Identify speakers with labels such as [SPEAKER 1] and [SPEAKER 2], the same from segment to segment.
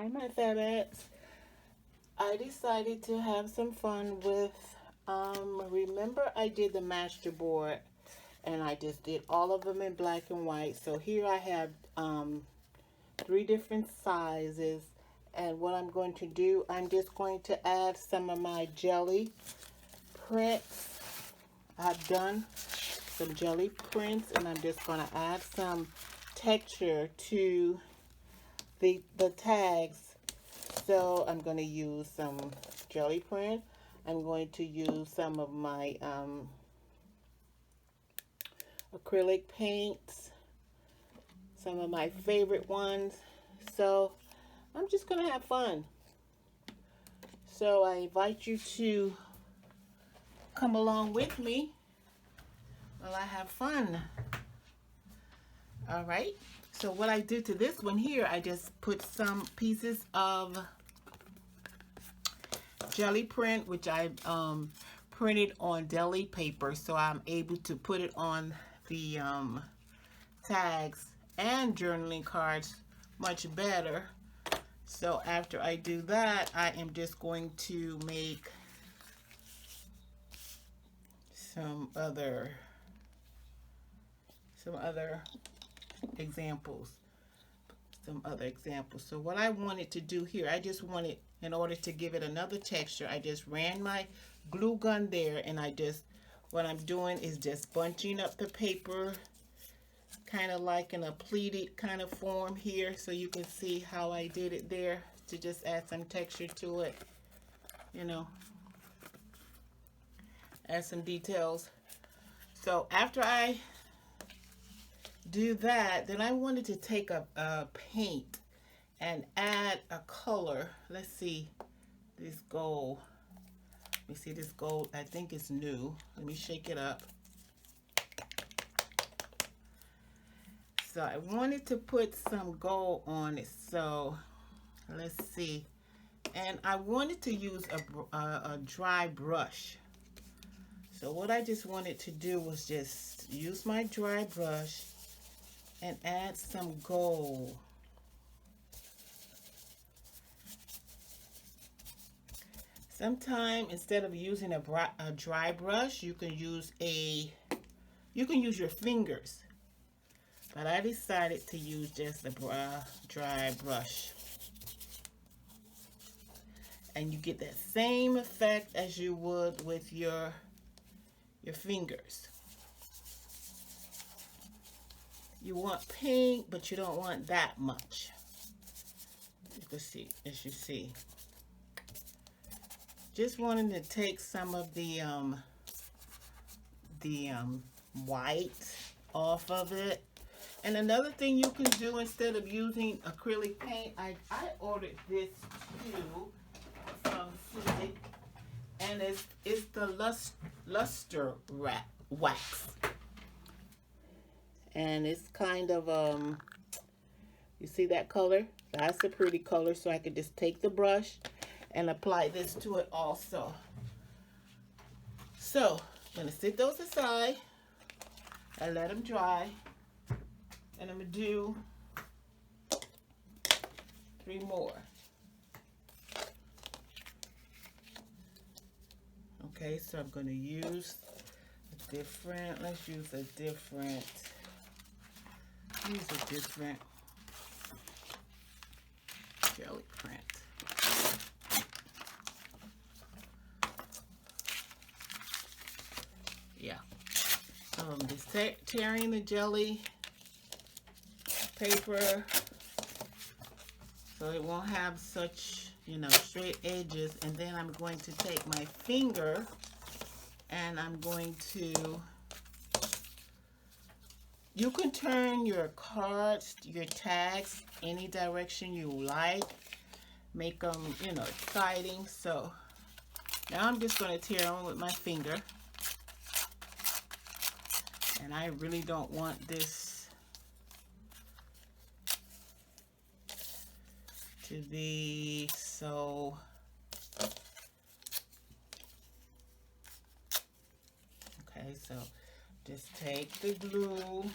[SPEAKER 1] Hi, my Fedex. I decided to have some fun with, remember I did the master board and I just did all of them in black and white. So here I have three different sizes. And what I'm going to do, I'm just going to add some of my jelly prints. I've done some jelly prints and I'm just going to add some texture to the tags. So I'm going to use some jelly print. I'm going to use some of my acrylic paints, some of my favorite ones. So I'm just going to have fun. So I invite you to come along with me while I have fun. All right. So what I did to this one here, I just put some pieces of jelly print, which I printed on deli paper, so I'm able to put it on the tags and journaling cards much better. So after I do that, I am just going to make some other examples. So what I wanted to do here, I just wanted, in order to give it another texture, I just ran my glue gun there, and what I'm doing is just bunching up the paper, kind of like in a pleated kind of form here, so you can see how I did it there to just add some texture to it, you know, add some details. So after I do that, then I wanted to take a paint and add a color. Let's see, this gold. Let me see this gold. I think it's new. Let me shake it up. So I wanted to put some gold on it. So let's see. And I wanted to use a dry brush. So what I just wanted to do was just use my dry brush and add some gold. Sometimes instead of using a dry brush, you can use your fingers. But I decided to use just a dry brush. And you get that same effect as you would with your fingers. You want pink, but you don't want that much. You can see, as you see. Just wanting to take some of the white off of it. And another thing you can do instead of using acrylic paint, I ordered this too from Civic, and it's the luster wax. And it's kind of you see that color? That's a pretty color, so I could just take the brush and apply this to it also. So I'm gonna sit those aside and let them dry. And I'm gonna do 3 more. Okay, so I'm gonna use let's use a different jelly print. Yeah. So I'm just tearing the jelly paper so it won't have such, straight edges. And then I'm going to take my finger and I'm going to, you can turn your cards, your tags, any direction you like. Make them, exciting. So now I'm just going to tear on with my finger. And I really don't want this to be so, okay, so just take the glue,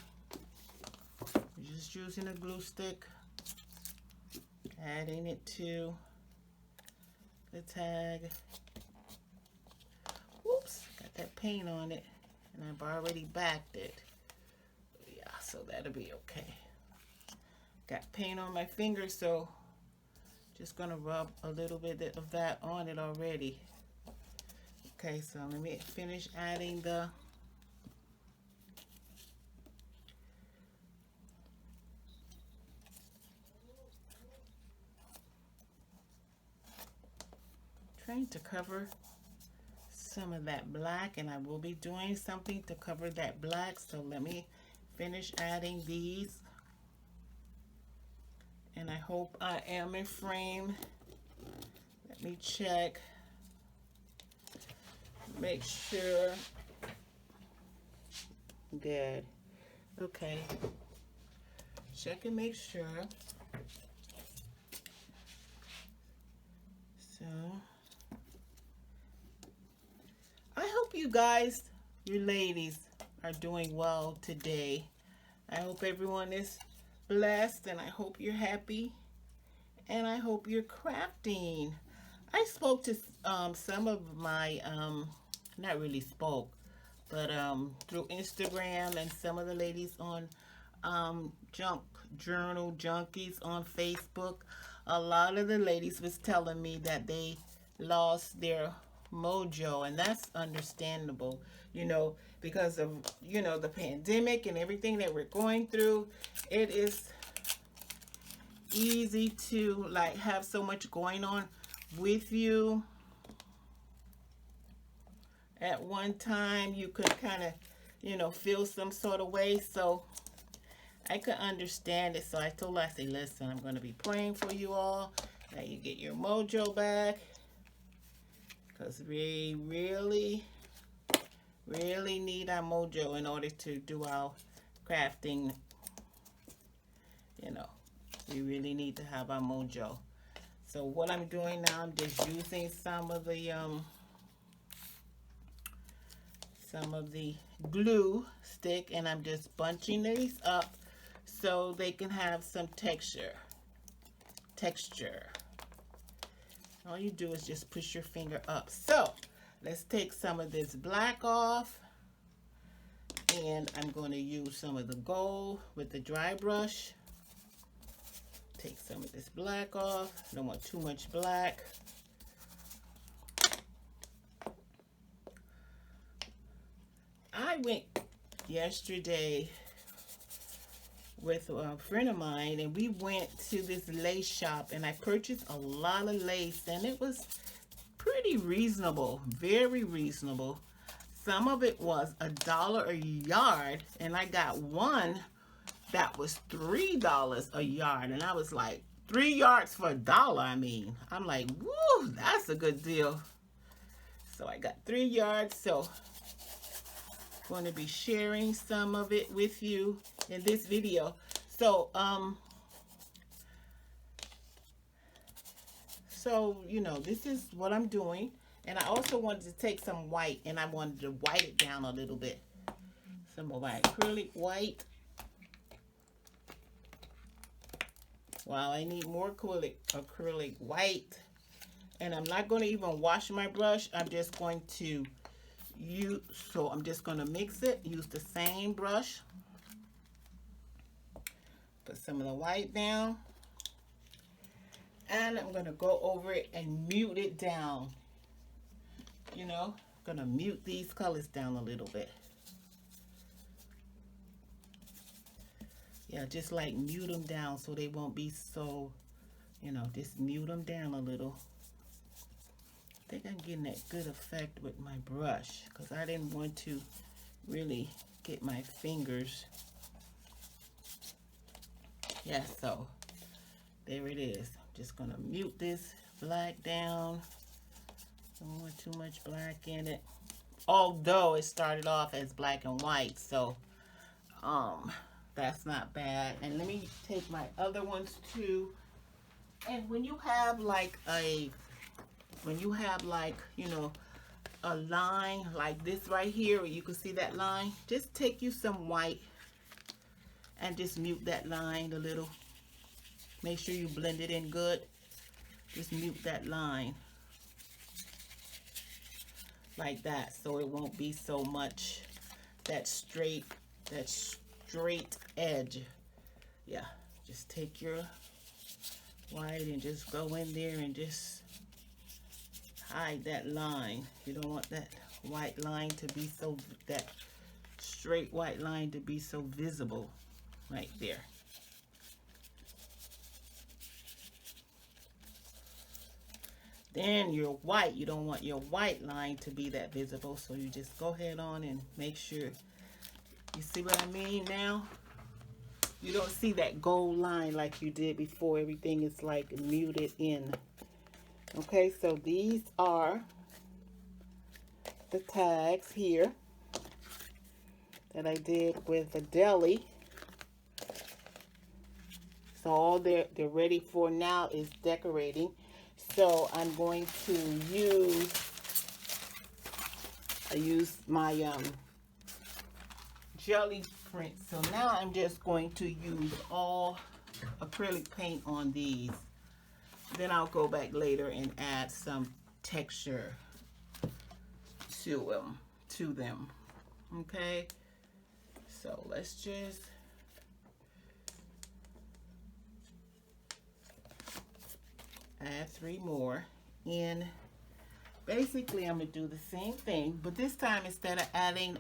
[SPEAKER 1] I'm just using a glue stick, Adding it to the tag. Whoops, got that paint on it, and I've already backed it. Yeah, so that'll be okay. Got paint on my finger, so just gonna rub a little bit of that on it already. Okay, so let me finish adding the trying to cover some of that black, and I will be doing something to cover that black, so let me finish adding these, and I hope I am in frame. Let me check, make sure. Good. Okay, check and make sure. So I hope you guys, you ladies, are doing well today. I hope everyone is blessed, and I hope you're happy, and I hope you're crafting. I spoke to some of my, not really spoke, but through Instagram, and some of the ladies on Junk Journal Junkies on Facebook. A lot of the ladies was telling me that they lost their mojo, and that's understandable, you know, because of, you know, the pandemic and everything that we're going through. It is easy to like have so much going on with you at one time. You could kind of, you know, feel some sort of way, so I could understand it. So I told her, I said, listen, I'm going to be praying for you all, that you get your mojo back, because we really need our mojo in order to do our crafting. You know, we really need to have our mojo. So what I'm doing now, I'm just using some of the glue stick, and I'm just bunching these up so they can have some texture. All you do is just push your finger up. So let's take some of this black off, and I'm going to use some of the gold with the dry brush. Take some of this black off. I don't want too much black. I went yesterday with a friend of mine, and we went to this lace shop, and I purchased a lot of lace, and it was pretty reasonable, very reasonable. Some of it was $1 a yard, and I got one that was $3 a yard, and I was like, 3 yards for $1. I mean, I'm like, woo, that's a good deal. So I got 3 yards, so I'm going to be sharing some of it with you in this video. So you know, this is what I'm doing. And I also wanted to take some white, and I wanted to white it down a little bit. Some of my acrylic white. Wow, I need more acrylic white. And I'm not going to even wash my brush. I'm just going to I'm just going to mix it. Use the same brush. Put some of the white down. And I'm going to go over it and mute it down. You know, I'm going to mute these colors down a little bit. Yeah, just like mute them down so they won't be so, you know, just mute them down a little. I think I'm getting that good effect with my brush, because I didn't want to really get my fingers. Yeah, so there it is. I'm just going to mute this black down. Don't want too much black in it. Although it started off as black and white, so that's not bad. And let me take my other ones too. And when you have like you know, a line like this right here, where you can see that line, just take you some white and just mute that line a little. Make sure you blend it in good. Just mute that line like that, so it won't be so much that straight edge. Yeah, just take your white and just go in there and just hide that line. You don't want that white line to be so, that straight white line to be so visible right there. Then your white, you don't want your white line to be that visible, so you just go ahead on and make sure. You see what I mean now? You don't see that gold line like you did before. Everything is like muted in. Okay, so these are the tags here that I did with the deli. So all they're ready for now is decorating. So I'm going to use, I used my jelly print. So now I'm just going to use all acrylic paint on these. Then I'll go back later and add some texture to them. Okay, so let's just add 3 more in. Basically, I'm gonna do the same thing, but this time instead of adding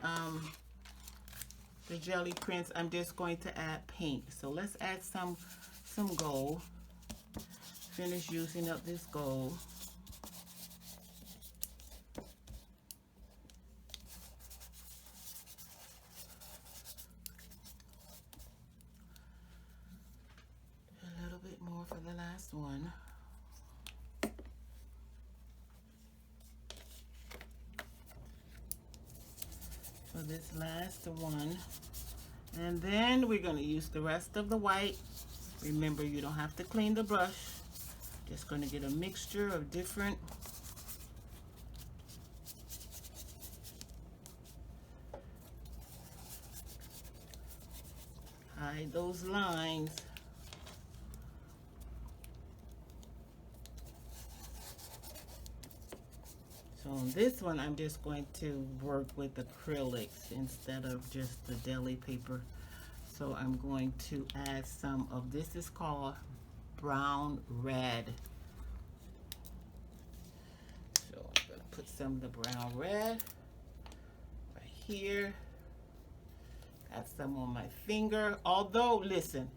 [SPEAKER 1] the jelly prints, I'm just going to add paint. So let's add some gold. Finish using up this gold. A little bit more for the last one. For this last one. And then we're going to use the rest of the white. Remember, you don't have to clean the brush. Just going to get a mixture of different hide those lines. So on this one, I'm just going to work with acrylics instead of just the deli paper. So I'm going to add some of this, is called brown red. So I'm going to put some of the brown red right here. Add some on my finger. Although, listen,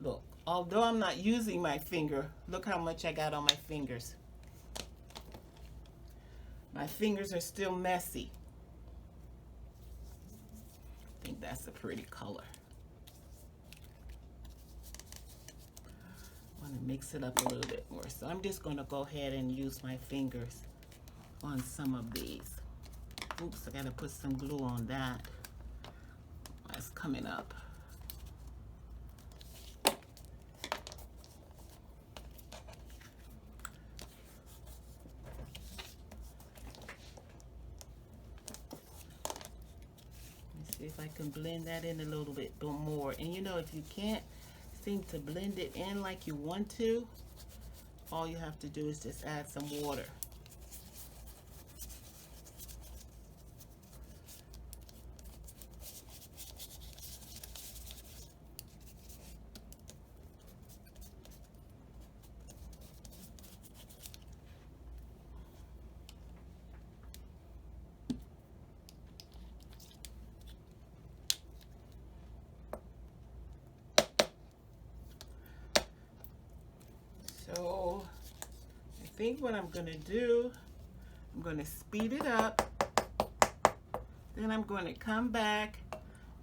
[SPEAKER 1] look, although I'm not using my finger, look how much I got on my fingers. My fingers are still messy. I think that's a pretty color. I want to mix it up a little bit more. So I'm just going to go ahead and use my fingers on some of these. Oops, I got to put some glue on that. That's coming up. Let's see if I can blend that in a little bit more. And you know, if you can't seem to blend it in like you want to, all you have to do is just add some water. So I think what I'm going to do, I'm going to speed it up. Then I'm going to come back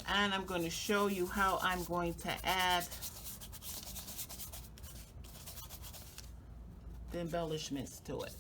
[SPEAKER 1] and I'm going to show you how I'm going to add the embellishments to it.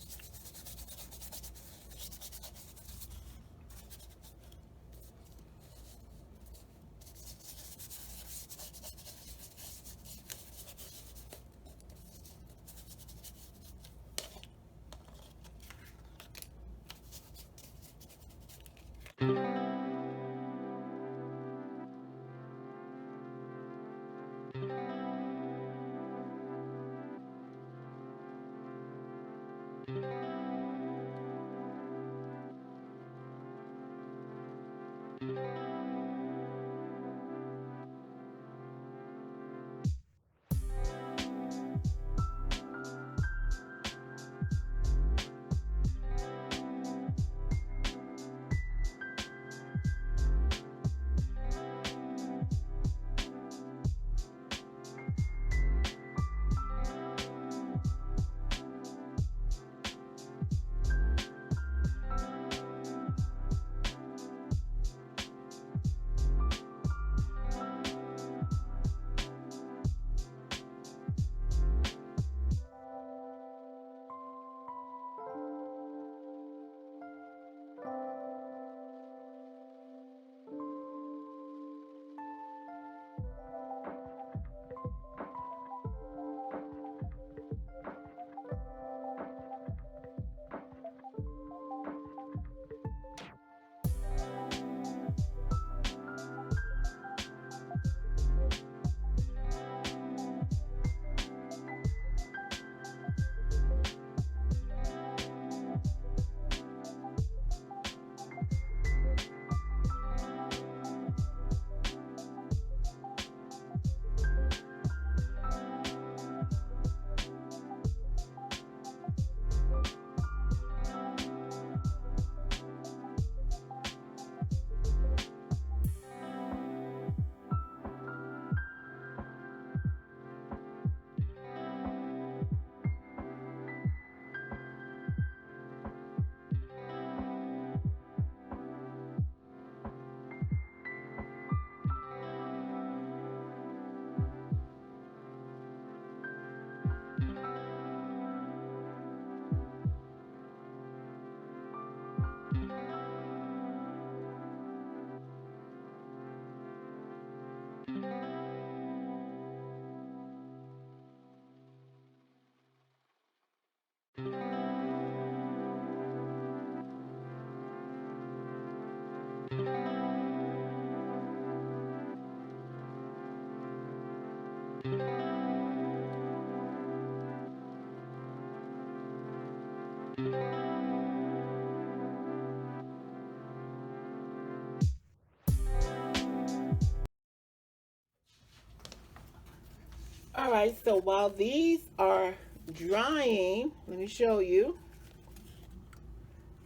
[SPEAKER 1] All right, so while these are drying, let me show you.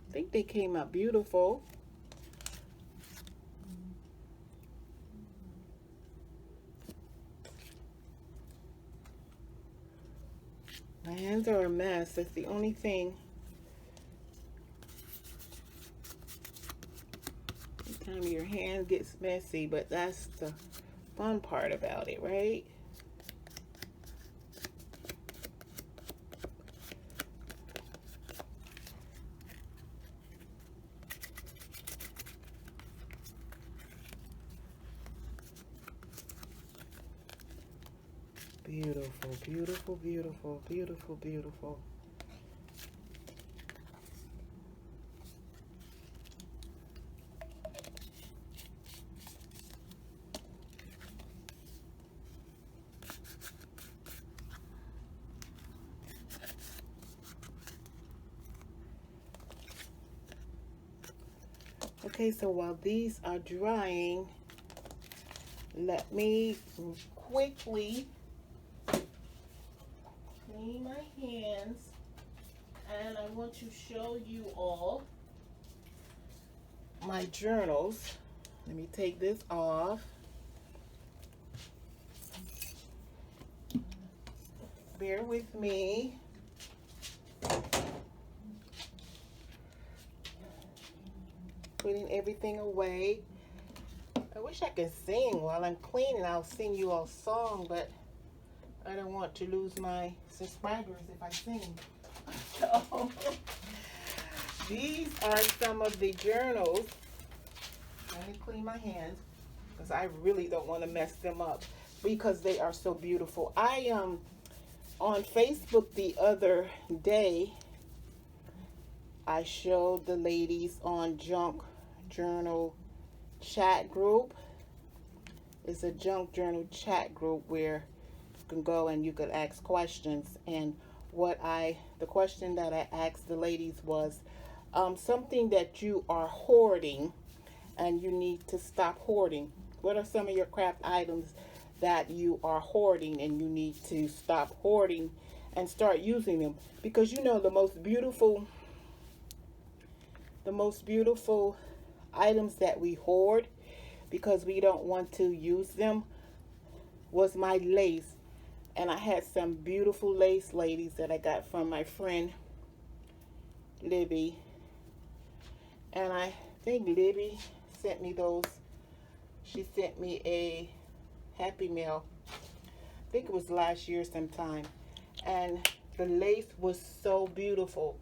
[SPEAKER 1] I think they came out beautiful. My hands are a mess. That's the only thing. Sometimes your hand gets messy, but that's the fun part about it, right? Beautiful, beautiful, beautiful, beautiful, beautiful. Okay, so while these are drying, let me quickly clean my hands, and I want to show you all my journals. Let me take this off. Bear with me. Putting everything away. I wish I could sing while I'm cleaning. I'll sing you all song, but I don't want to lose my subscribers if I sing. So, these are some of the journals. Let me clean my hands because I really don't want to mess them up because they are so beautiful. I on Facebook the other day, I showed the ladies on Junk Journal chat group. It's a Junk Journal chat group where you can go and you could ask questions. And the question that I asked the ladies was something that you are hoarding and you need to stop hoarding. What are some of your craft items that you are hoarding and you need to stop hoarding and start using them? Because you know the most beautiful items that we hoard because we don't want to use them was my lace. And I had some beautiful lace, ladies, that I got from my friend Libby. And I think Libby sent me those. She sent me a Happy Meal. I think it was last year sometime. And the lace was so beautiful.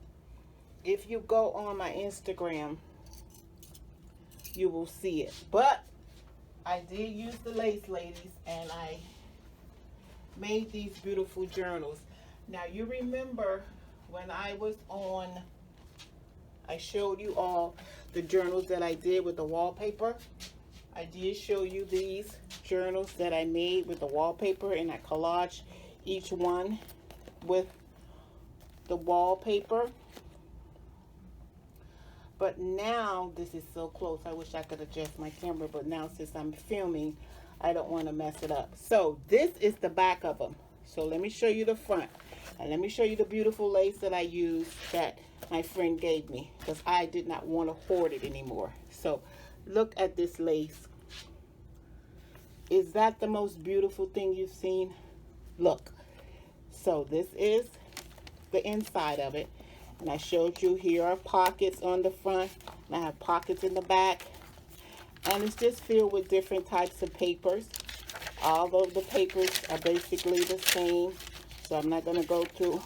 [SPEAKER 1] If you go on my Instagram, you will see it. But I did use the lace, ladies, and I made these beautiful journals. Now you remember when I was on, I showed you all the journals that I did with the wallpaper. I did show you these journals that I made with the wallpaper, and I collaged each one with the wallpaper. But now, this is so close, I wish I could adjust my camera, but now since I'm filming, I don't want to mess it up. So this is the back of them. So let me show you the front. And let me show you the beautiful lace that I used that my friend gave me, because I did not want to hoard it anymore. So look at this lace. Is that the most beautiful thing you've seen? Look. So this is the inside of it. And I showed you here are pockets on the front. And I have pockets in the back. And it's just filled with different types of papers. All of the papers are basically the same. So I'm not going to go through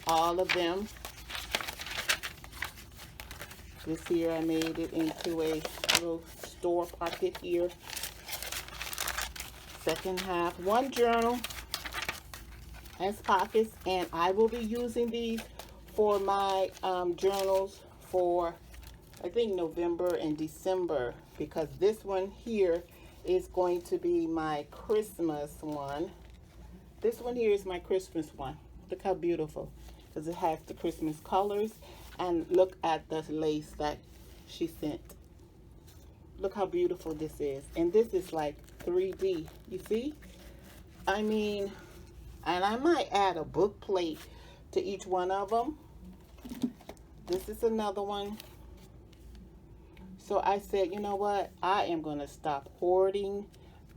[SPEAKER 1] all of them. This here, I made it into a little store pocket here. Second half, one journal has pockets, and I will be using these for my journals for, I think, November and December, because this one here is going to be my Christmas one. This one here is my Christmas one. Look how beautiful, because it has the Christmas colors, and look at the lace that she sent. Look how beautiful this is. And this is like 3D, you see? I mean, and I might add a book plate to each one of them. This is another one. So I said, you know what? I am going to stop hoarding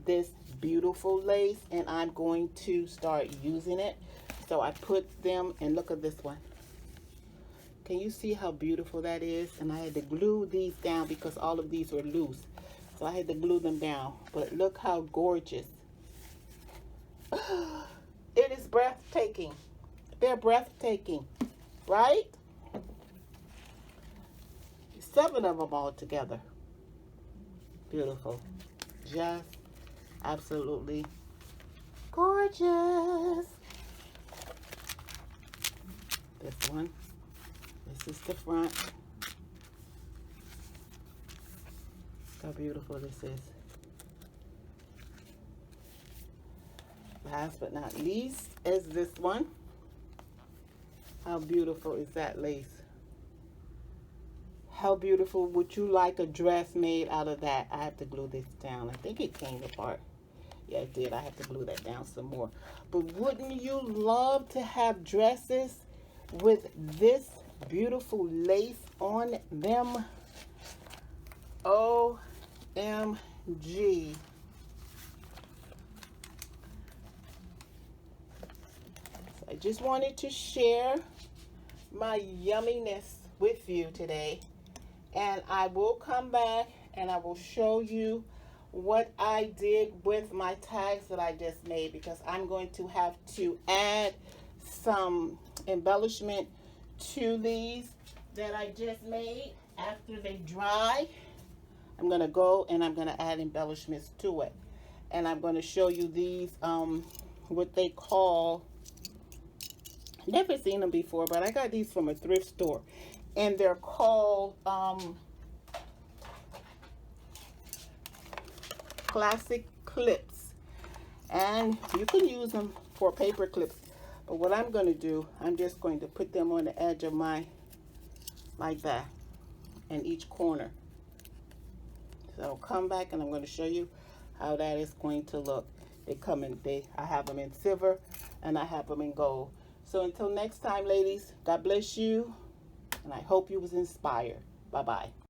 [SPEAKER 1] this beautiful lace, and I'm going to start using it. So I put them, and look at this one. Can you see how beautiful that is? And I had to glue these down because all of these were loose. So I had to glue them down. But look how gorgeous. It is breathtaking. They're breathtaking, right? 7 of them all together. Beautiful. Just absolutely gorgeous. This one. This is the front. Look how beautiful this is. Last but not least is this one. How beautiful is that lace? How beautiful. Would you like a dress made out of that? I have to glue this down. I think it came apart. Yeah, it did. I have to glue that down some more. But wouldn't you love to have dresses with this beautiful lace on them? OMG. So I just wanted to share my yumminess with you today, and I will come back and I will show you what I did with my tags that I just made, because I'm going to have to add some embellishment to these that I just made. After they dry, I'm going to go and I'm going to add embellishments to it, and I'm going to show you these what they call, never seen them before, but I got these from a thrift store, and they're called classic clips, and you can use them for paper clips. But what I'm going to do, I'm just going to put them on the edge of my, like that, in each corner. So come back and I'm going to show you how that is going to look. I have them in silver and I have them in gold. So until next time, ladies, God bless you, and I hope you was inspired. Bye-bye.